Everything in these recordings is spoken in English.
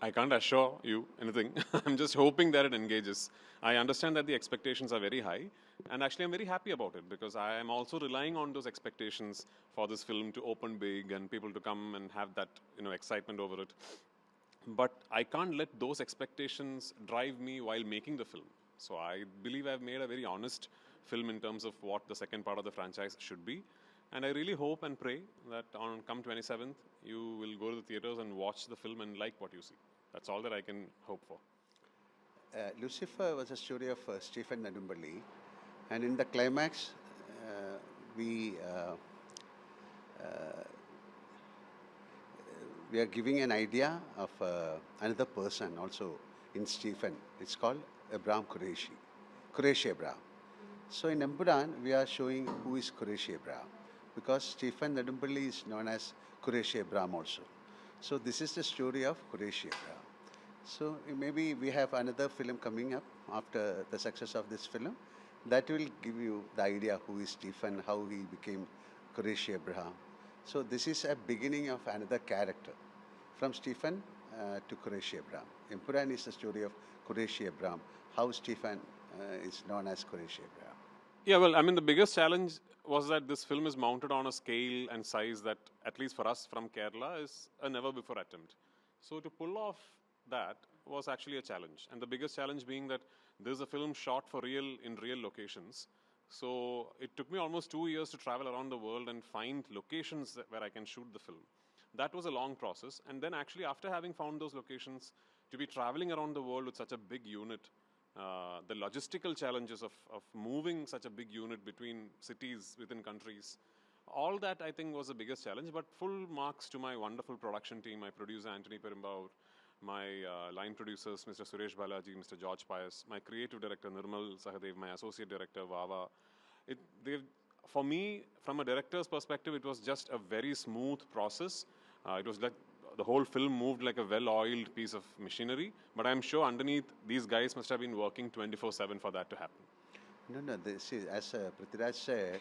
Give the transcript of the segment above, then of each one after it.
I can't assure you anything. I'm just hoping that it engages. I understand that the expectations are very high, and actually, I'm very happy about it because I am also relying on those expectations for this film to open big and people to come and have that excitement over it. But I can't let those expectations drive me while making the film. So I believe I've made a very honest film in terms of what the second part of the franchise should be. And I really hope and pray that on come 27th, you will go to the theaters and watch the film and like what you see. That's all that I can hope for. Lucifer was a story of Stephen Nedumbally, and in the climax, uh, we uh, uh, we are giving an idea of another person also in Stephen. It's called Abraham Qureshi, Qureshi Abraham. So in Empuraan, we are showing who is Qureshi Abraham, because Stephen Nedumbally is known as Qureshi Abraham also. So this is the story of Qureshi Abraham. So maybe we have another film coming up after the success of this film that will give you the idea who is Stephen, how he became Qureshi Abraham. So this is a beginning of another character from Stephen to Qureshi Abraham. Empuraan is the story of Qureshi Abraham, how Stephen is known as Qureshi Abraham. Yeah, well, I mean, the biggest challenge was that this film is mounted on a scale and size that, at least for us from Kerala, is a never before attempt. So to pull off that was actually a challenge. And the biggest challenge being that there's a film shot for real in real locations. So it took me almost 2 years to travel around the world and find locations where I can shoot the film. That was a long process. And then actually, after having found those locations, to be traveling around the world with such a big unit, the logistical challenges of moving such a big unit between cities, within countries, all that I think was the biggest challenge. But full marks to my wonderful production team, my producer Anthony Perumbavoor, my line producers Mr. Suresh Balaji, Mr. George Pius, my creative director Nirmal Sahadev, my associate director Vava. For me, from a director's perspective, it was just a very smooth process. It was like the whole film moved like a well-oiled piece of machinery, but I'm sure underneath these guys must have been working 24/7 for that to happen. No. This is, as Prithviraj said,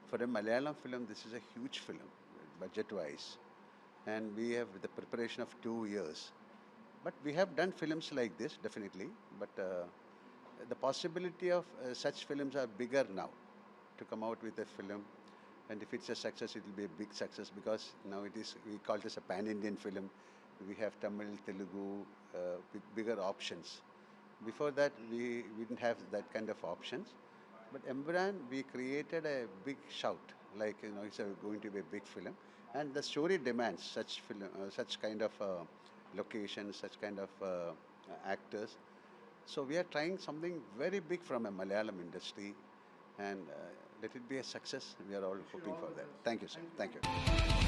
for a Malayalam film, this is a huge film, budget-wise, and we have the preparation of 2 years. But we have done films like this, definitely. But the possibility of such films are bigger now to come out with a film. And if it's a success, it will be a big success because now it is, we call it as a pan-Indian film. We have Tamil, Telugu, with bigger options. Before that, we didn't have that kind of options. But Empuraan, we created a big shout, like it's going to be a big film, and the story demands such film, such kind of locations, such kind of actors. So we are trying something very big from a Malayalam industry, and let it be a success. We are all hoping for that. Thank you, sir. Thank you.